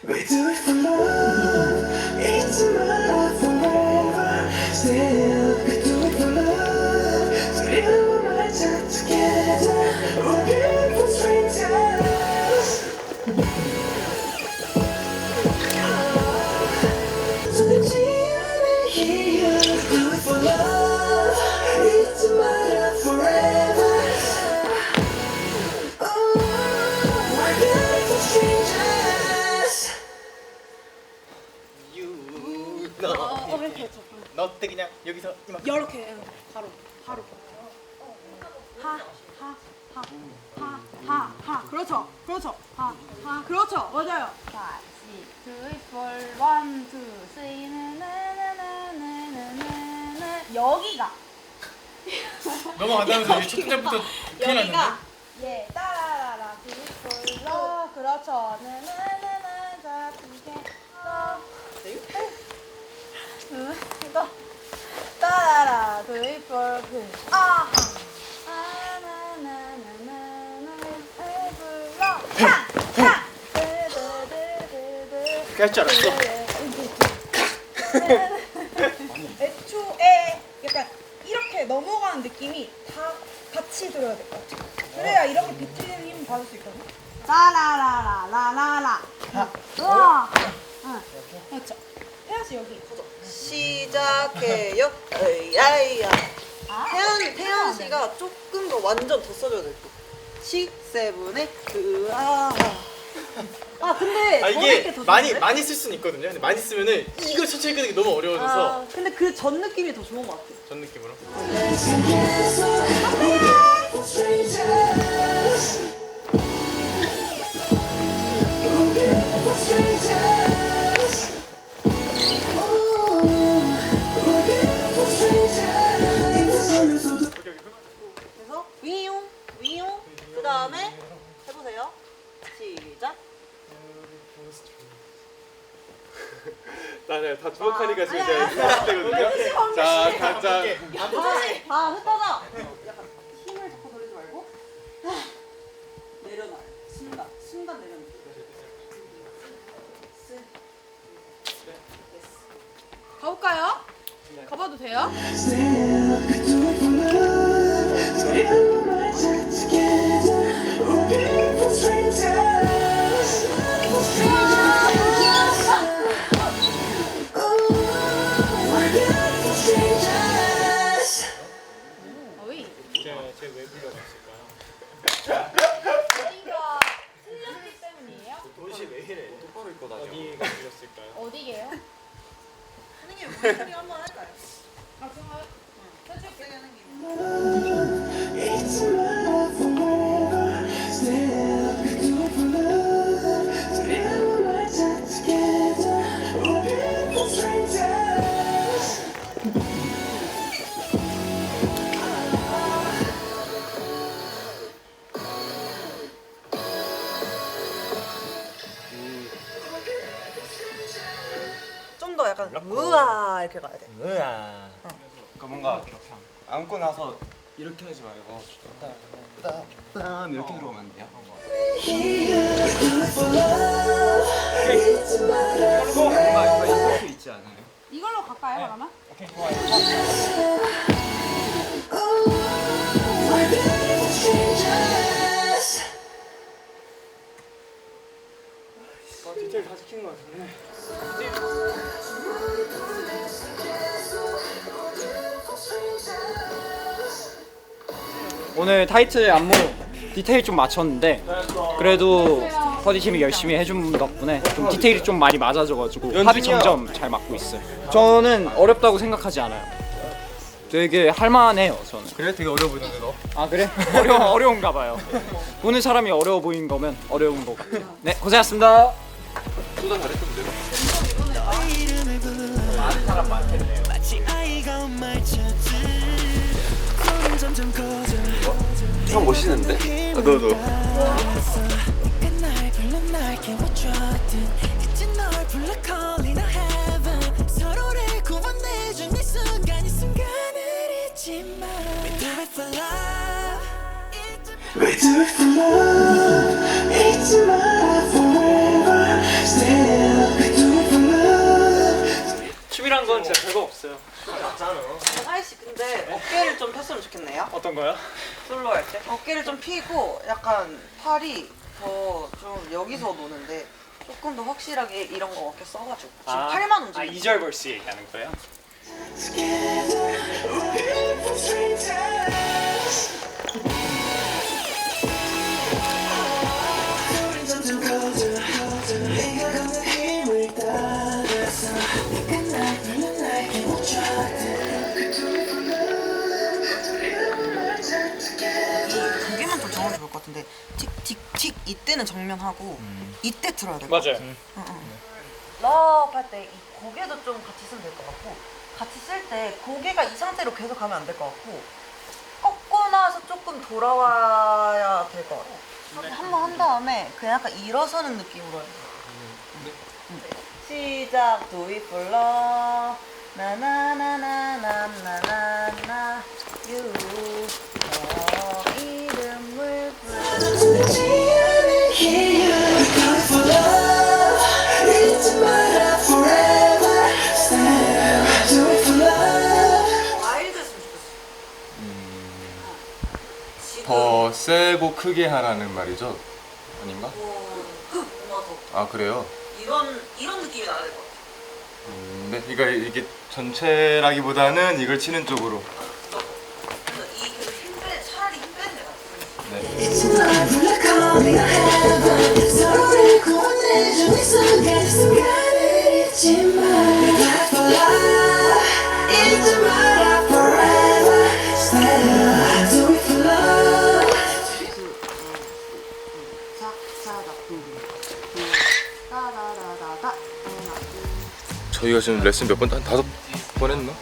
We do it for love, it's my life forever. Still, we do it for love. So you and I talk together, we're beautiful strangers. So that you here, do it for love, it's my life forever. Oh, we're beautiful strangers. 너 어때 그냥 여기서 이만 이렇게 바로 하 그렇죠 그렇죠 맞아요. 다시 두이볼 원, 투, 쓰리 여기가 넘어간다면서 왜 첫 번째부터 표현하는데? 예 따라라라 두이볼 러 그렇죠 나나나나 이거 따라라 두이볼 아 그럴 줄 알았어. 애초에 약간 이렇게 넘어가는 느낌이 다 같이 들어야 될 것 같아요. 그래야 이렇게 비트는 힘 받을 수 있거든요. 라라라라라라라. 우와. 그렇죠. 태연 씨 여기. 시작해요. 야야. 태연 씨가 조금 더 완전 더 써줘야 될 거. 6, 7에 으아. 아 근데 이게 많이 쓸 수는 있거든요. 근데 많이 쓰면은 이걸 천천히 끄는 게 너무 어려워져서 근데 그 전 느낌이 더 좋은 것 같아요. 전 느낌으로. 그래서 위용 위용 그 다음에 해보세요. 시작. 나는 다 주목하니까 지금 제가 생각되거든요. 자, 가자. 다 흩어져. 약간 힘을 자꾸 돌리지 말고 내려놔요. 순간 내려놔요. 가볼까요? 가봐도 돼요? 제가 왜 불러봤을까요? 어디가 틀렸기 때문이에요? 도시 왜 이래? 똑바로 입고 다녀. 어디가 불렀을까요? 어디게요? 선생님 우리 소리 한번 할까요? 아 정말? 천천히 하는 게. It's my life forever. Still, we do it for love. So you and I talk together, we're beautiful strangers. 좀 더 약간 우아 이렇게 가야 돼. 으아. 그러니까 뭔가 안고 나서 이렇게 하지 말고 땀 이렇게 들어오면 안 돼요? 그리고 뭔가 이렇게 있지 않아요? 이걸로 갈까요 그러면? 오케이 좋아요. 디테일 다 시킨 것 같은데. 오늘 타이틀 안무 디테일 좀 맞췄는데 그래도 퍼디팀이 열심히 해준 덕분에 좀 디테일이 좀 많이 맞아져가지고 합이 점점 잘 맞고 있어요. 저는 어렵다고 생각하지 않아요. 되게 할만해요 저는. 그래? 되게 어려워 보이는데 너? 아 그래? 어려운가 봐요. 보는 사람이 어려워 보인 거면 어려운 거 같아요. 네 고생하셨습니다. 소다 잘했던데. 많은 사람 많겠네요. 형 멋있는데? 너도. We do it for love, it's my life forever. Stay 어떤 거요? 솔로 할 때? 어깨를 좀 펴고 약간 팔이 더 좀 여기서 노는데 조금 더 확실하게 이런 거 어깨 써가지고 지금 팔만 움직이고 2절 벌스 얘기하는 거예요? together. We're beautiful strangers. 우린 점점 closer, closer. 익어가는 힘을 따라서 네가 날 불러 날 깨워줘. 그 둘이 불러 두려운 말자 together. 두 개만 더 정확히 볼 것 같은데 틱틱틱 이때는 정면하고 이때 들어야 될 것 같아. 맞아요. 럽 할 때 이 고개도 좀 같이 쓰면 될 것 같고 같이 쓸 때 고개가 이 상태로 계속 가면 안 될 것 같고 꺾고 나서 조금 돌아와야 될 것 같아. 한번 한 다음에 그냥 약간 일어서는 느낌으로 해야 돼. 시작. Do it for love. 나나나나나나나나 you 너 이름을 숨지 않은 이유 Come for love 잊지 마라 forever Stay Do it for love 와일드 했으면 좋겠어. 더 세고 크게 하라는 말이죠? 아닌가? 맞아. 아 그래요? 이런 느낌이 나야 될 것 같아. 네, 그러니까 이게 전체라기보다는 이걸 치는 쪽으로. 차라리 힘 빼는 게 낫지. 네. 잊지 마라 불러 call me a heaven 서로를 구원해준 이 순간을 잊지 마라 Come for love 잊지 마라 forever Stay Do it for love 저희가 지금 레슨 몇 번? 한 5번 했나?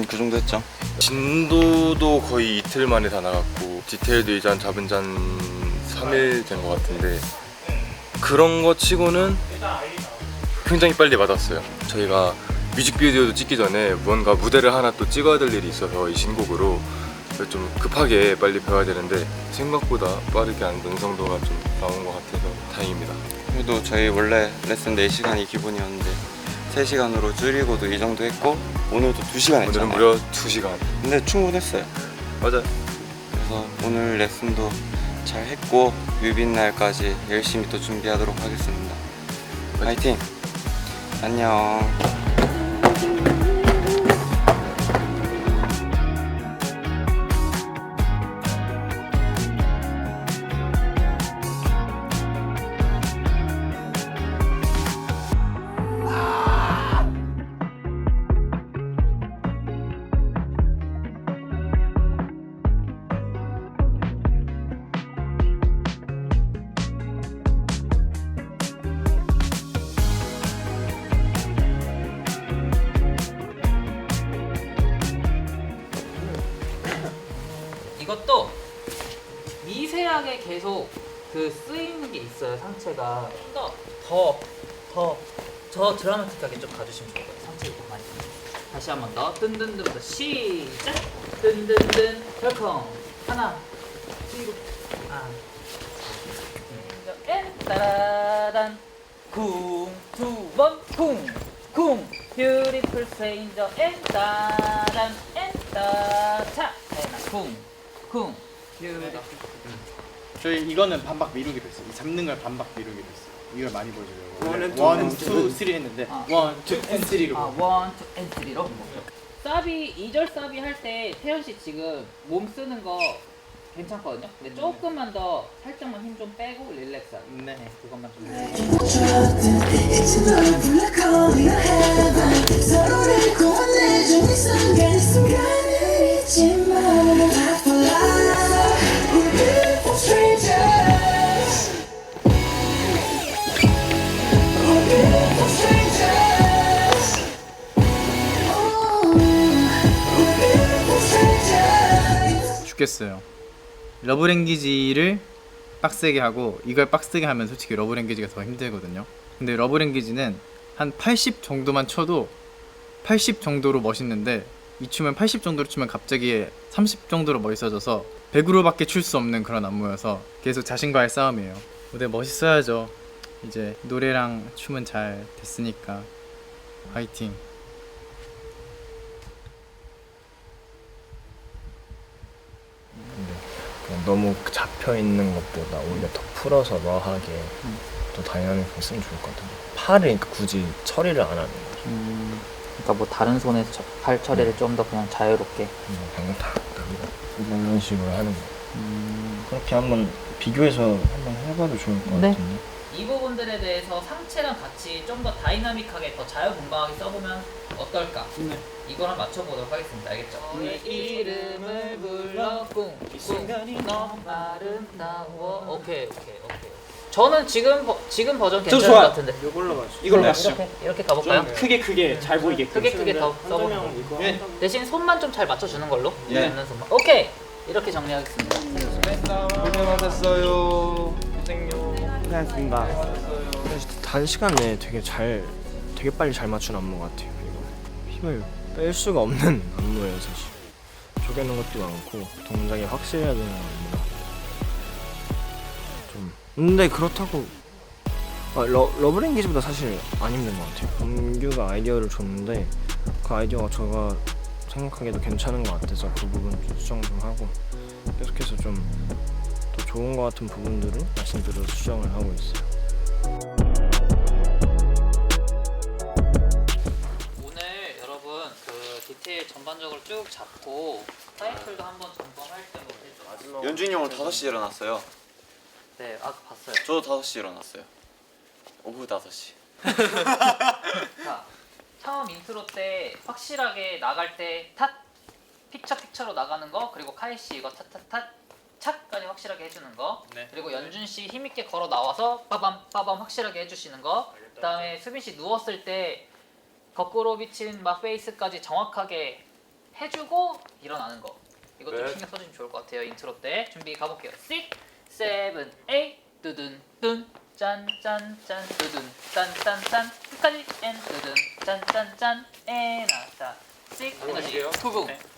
그 정도 했죠. 진도도 거의 이틀 만에 다 나갔고 디테일도 이잔 잡은 잔 3일 된 것 같은데 그런 거 치고는 굉장히 빨리 맞았어요. 저희가 뮤직비디오도 찍기 전에 무언가 무대를 하나 또 찍어야 될 일이 있어서 이 신곡으로 좀 급하게 빨리 배워야 되는데 생각보다 빠르게 완성도가 좀 나온 것 같아서 다행입니다. 그래도 저희 원래 레슨 4시간이 기본이었는데 3시간으로 줄이고도 이 정도 했고 오늘도 2시간 오늘은 했잖아요. 무려 2시간. 근데 충분했어요. 맞아요. 그래서 오늘 레슨도 잘 했고 뮤비 날까지 열심히 또 준비하도록 하겠습니다. 파이팅! 안녕. 이것도 미세하게 계속 그 쓰이는 게 있어요. 상체가 더 드라마틱하게 좀 가주시면 좋을 거예요. 상체를 더 많이. 다시 한 번 더 뜬뜬뜬부터 시작. 뜬뜬뜬 welcome 하나 그리고 엔 따라단 쿵두번 쿵쿵 beautiful stranger 엔 따란 엔 따차 쿵쿵 beautiful. 저희 이거는 반박 미루기로 했어요. 이 잡는 걸 반박 미루기로 했어요. 이걸 많이 보여주려고. 원은 원은 투, 투, 쓰리 했는데 원, 투, 앤 쓰리로. 원, 투, 앤, 쓰리로. 사비 2절 사비 할 때 태연 씨 지금 몸 쓰는 거 괜찮거든요. 근데 조금만 더 살짝만 힘 좀 빼고 릴렉스하게. 네. 그것만 좀. 잊지 마라 불러 call me a heaven 서로를 구원해준 이 순간을 잊지 마라 Come for love We're beautiful strangers We're beautiful strangers Oh, we're beautiful strangers 죽겠어요. 러브랭귀지를 빡세게 하고 이걸 빡세게 하면 솔직히 러브랭귀지가 더 힘들거든요. 근데 러브랭귀지는 한 80 정도만 쳐도 80 정도로 멋있는데 이 춤은 80 정도로 추면 갑자기 30 정도로 멋있어져서 100으로밖에 출 수 없는 그런 안무여서 계속 자신과의 싸움이에요. 무대 멋있어야죠. 이제 노래랑 춤은 잘 됐으니까 화이팅. 너무 잡혀 있는 것보다 오히려 더 풀어서 러하게 더 다이나믹하게 쓰면 좋을 것 같아요. 팔을 그러니까 굳이 처리를 안 하는 거죠. 그러니까 뭐 다른 손에 팔 처리를 좀 더 그냥 자유롭게. 그냥 다 이런 식으로 하는 거. 그렇게 한번 비교해서 한번 해봐도 좋을 것 네. 같은데. 이 부분들에 대해서 상체랑 같이 좀 더 다이나믹하게 더 자유분방하게 써보면 어떨까? 네. 이걸 한번 맞춰보도록 하겠습니다. 알겠죠? 너의 이름을 불러 꿍꿍 너무 아름다워. 오케이. 저는 지금 버전 저도 괜찮은 좋아요. 것 같은데. 이걸로 가시죠. 이렇게 가볼까요? 크게 잘 보이게끔. 크게 써보는 거. 네. 대신 손만 좀 잘 맞춰주는 걸로. 네. 있는 손만. 오케이. 이렇게 정리하겠습니다. 고생하셨어요. 고생하셨습니다. 단시간 내에 되게 빨리 잘 맞춘 안무 같아요. 이거 힘을 뺄 수가 없는 안무예요, 사실. 쪼개는 것도 많고 동작이 확실해야 되는 안무라 좀. 근데 그렇다고 러브랭귀지보다 사실 안 힘든 것 같아요. 범규가 아이디어를 줬는데 그 아이디어가 제가 생각하기에도 괜찮은 것 같아서 그 부분 좀 수정 좀 하고 계속해서 좀 더 좋은 것 같은 부분들을 말씀드려서 수정을 하고 있어요. 오늘 여러분 그 디테일 전반적으로 쭉 잡고 타이틀도 한번 점검할 때뭐 연준이 형 오늘 5시에 일어났어요. 네, 아까 봤어요. 저도 5시에 일어났어요. 오후 5시. 자, 처음 인트로 때 확실하게 나갈 때 탓, 픽처로 나가는 거, 그리고 카이 씨 이거 탓 착까지 확실하게 해주는 거, 네. 그리고 연준 씨 힘있게 걸어 나와서 빠밤 확실하게 해주시는 거, 그다음에 수빈 씨 누웠을 때 거꾸로 비친 막 페이스까지 정확하게 해주고 일어나는 거. 이것도 신경 써주시면 좋을 것 같아요. 인트로 때 준비 가볼게요. 6, 7, 8 두둔 둔 짠짠짠 두둔 짠짠짠 끝까지 엔 두둔 짠짠짠 에나다 씩 에너지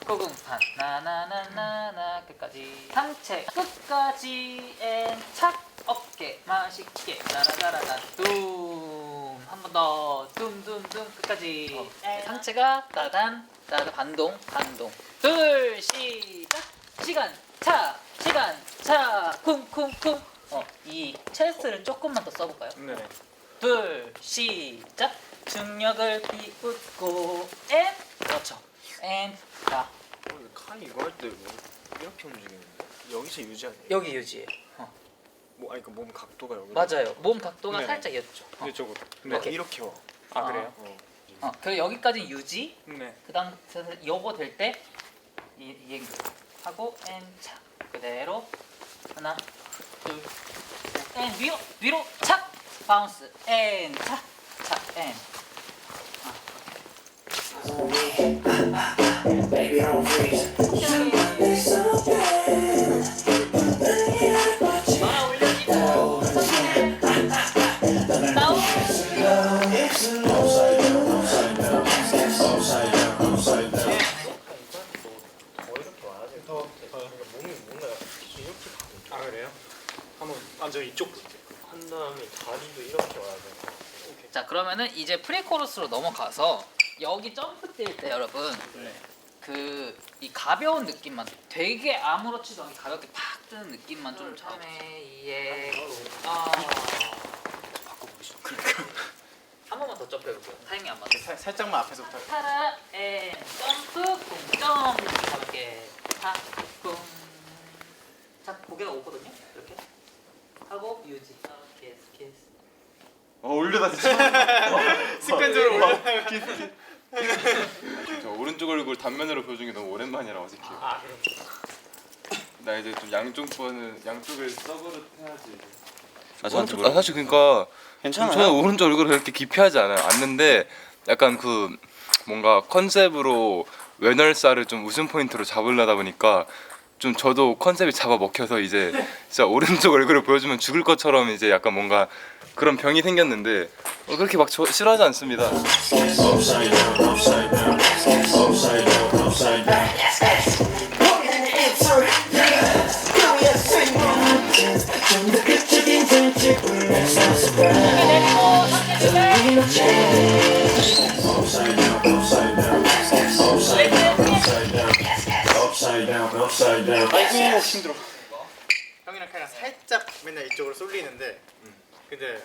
구궁 산 나나나나나 끝까지 상체 끝까지 엔착 어깨 맛있게 나라다라다 둠한 번 더 둠둠둠 끝까지 상체가 따단 반동 둘 시작 시간 차 쿵쿵쿵 이 체스를 조금만 더 써볼까요? 네. 둘 시작 중력을 비웃고 앤 그렇죠 앤다 칸 이거 할 때 이렇게 움직이는데 여기서 유지하네. 여기 유지해요. 아니 그 몸 각도가 여기. 맞아요. 몸 각도가 네. 살짝 이었죠. 이쪽으로. 오케이. 이렇게 와. 아 그래요? 그리고 여기까지 유지. 네. 그다음 요거 될 때 이 하고 앤차 그대로 하나 둘앤 위로 착 바운스 앤차착앤 Baby, don't freeze. There's something. 아 그래요? 한번 저 이쪽 한 다음에 다리도 이렇게 와야 돼. 자 그러면은 이제 프리코러스로 넘어가서 여기 점프 뛸 때 여러분 그 이 가벼운 느낌만 되게 아무렇지도 않게 가볍게 팍 뜨는 느낌만 좀 잡으세요. 예. 바꿔보시죠. 한 번만 더 점프해볼게요. 타이밍 안 맞아. 살짝만 앞에서부터. 타라 앤 점프 쿵점 가볍게 타쿵. 자 고개가 오거든요. 이렇게 하고 유지. 키스. 올려다 진짜. 습관적으로 올려. 저 오른쪽 얼굴 단면으로 보여준 게 너무 오랜만이라고 생각해요. 아 그럼. 나 이제 좀 양쪽을 서브로 해야지. 저한테 뭐라고? 사실 그러니까 괜찮아요. 저는 오른쪽 얼굴을 그렇게 기피하지 않는데 약간 그 뭔가 컨셉으로 외널살을 좀 웃음 포인트로 잡으려다 보니까 좀 저도 컨셉이 잡아 먹혀서 이제 진짜 오른쪽 얼굴을 보여주면 죽을 것처럼 이제 약간 뭔가 그런 병이 생겼는데 그렇게 막 싫어하지 않습니다. Upside down, upside down, upside down, upside down. Put it in the answer. Give me a signal. 좀 더 그쪽인 전체. That's not surprise. Don't change. Upside down, upside down, upside down, upside down, upside down, upside down. 아이고 힘들어. 그냥 살짝 맨날 이쪽으로 쏠리는데 근데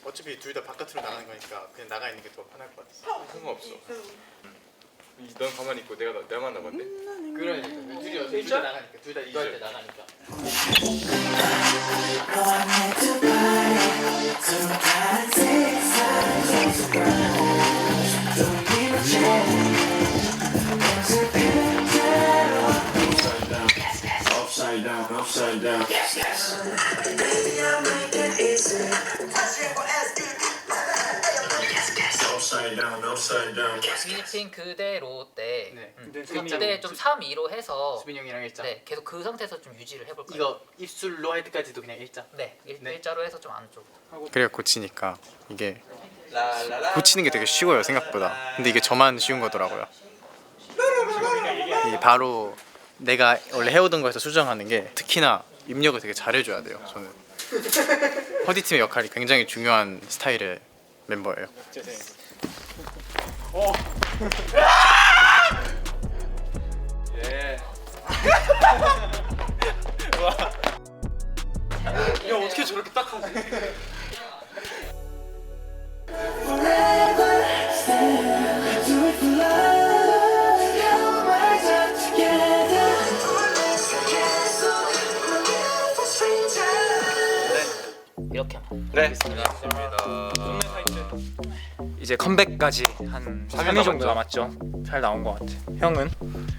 어차피 둘 다 바깥으로 나가는 거니까 그냥 나가 있는 게 더 편할 것 같아. 상관없어. 넌 가만히 있고 내만 나갔네. 그러니까 둘이 다 나가니까 둘 다 이절 나가니까. Upside down, upside down. Baby, I'll make it easy. Upside down, upside down. 스위칭 그대로 때 네. 그때 좀 3-2로 해서 수빈이 형이랑 일자. 네, 계속 그 상태에서 좀 유지를 해볼까요? 이거 입술로 할 때까지도 그냥 일자. 네, 일자로 해서 좀 안쪽. 그래야 고치니까 이게 고치는 게 되게 쉬워요 생각보다. 근데 이게 저만 쉬운 거더라고요. 이게 바로 내가 원래 해오던 거에서 수정하는 게 특히나 입력을 되게 잘해줘야 돼요. 저는 허디팀의 역할이 굉장히 중요한 스타일의 멤버예요. 예. 야 어떻게 저렇게 딱 하지? Forever, still do it for love. You're my time together. We're strangers. 이렇게 하면. 네. 이제 컴백까지 한 3일 정도 남았죠. 잘 나온 것 같아. 형은?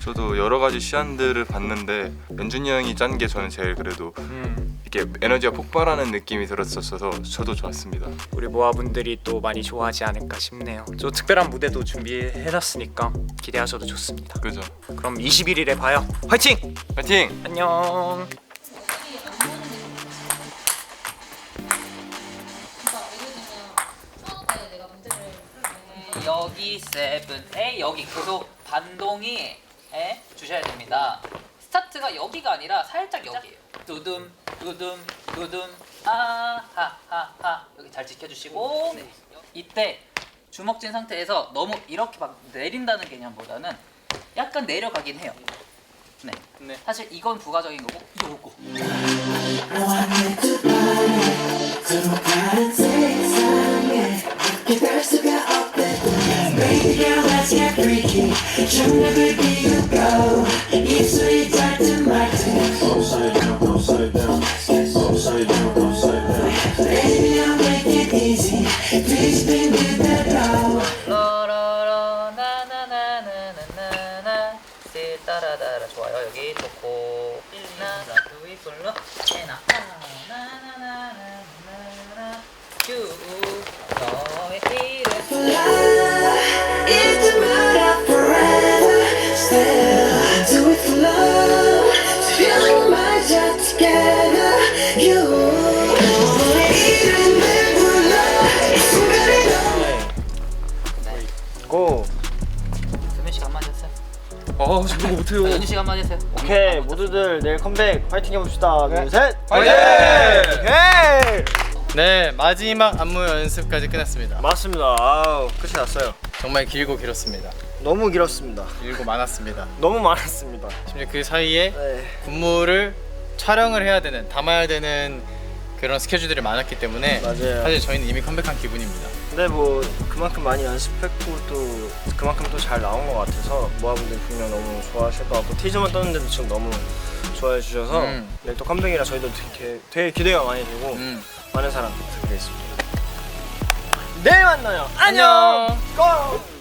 저도 여러 가지 시안들을 봤는데 연준이 형이 짠 게 저는 제일 그래도 이렇게 에너지가 폭발하는 느낌이 들었었어서 저도 좋았습니다. 우리 모아분들이 또 많이 좋아하지 않을까 싶네요. 또 특별한 무대도 준비해놨으니까 기대하셔도 좋습니다. 그죠? 그럼 21일에 봐요. 화이팅! 파이팅! 안녕. 여기 7A 여기 계속 반동이 주셔야 됩니다. 스타트가 여기가 아니라 살짝 여기예요. 두둠 두둠 두둠 아하하하 여기 잘 지켜주시고 이때 주먹 쥔 상태에서 너무 이렇게 막 내린다는 개념보다는 약간 내려가긴 해요. 네. 사실 이건 부가적인 거고 요거 Baby girl, let's get freaky. 정말 baby, you go. 입술이 닿은 말투. Upside down, upside down, upside down, upside down. Baby, I'll make it easy. Please spin with the dough. 라라라 나나나나나나나 따라따라 좋아요. 여기 좋고 나나 두이 불러 해나 나나나나나나 큐 너의 이름 If the mood up forever, still do it for love. Feel my job together. You 너의 이름을 불러 이 순간에 고! 수민 씨가 한마디 했어요. 아 저거 못해요. 연주 씨가 한마디 했어요. 오케이 모두들 내일 컴백 파이팅 해봅시다. 둘 셋! 파이팅! 오케이! 네, 마지막 안무 연습까지 끝났습니다. 맞습니다. 아우 끝이 났어요. 정말 길고 길었습니다. 너무 길었습니다. 길고 많았습니다. 너무 많았습니다. 심지어 그 사이에 네. 군무를 촬영을 해야 되는, 담아야 되는 그런 스케줄들이 많았기 때문에 맞아요. 사실 저희는 이미 컴백한 기분입니다. 근데 뭐 그만큼 많이 연습했고 또 그만큼 또 잘 나온 것 같아서 모아분들 분명 너무 좋아하실 것 같고 티저만 떴는데도 지금 너무 좋아해 주셔서 내일 또 컴백이라 저희도 되게 기대가 많이 되고 많은 사랑 부탁드리겠습니다. 내일 만나요. 안녕. 고!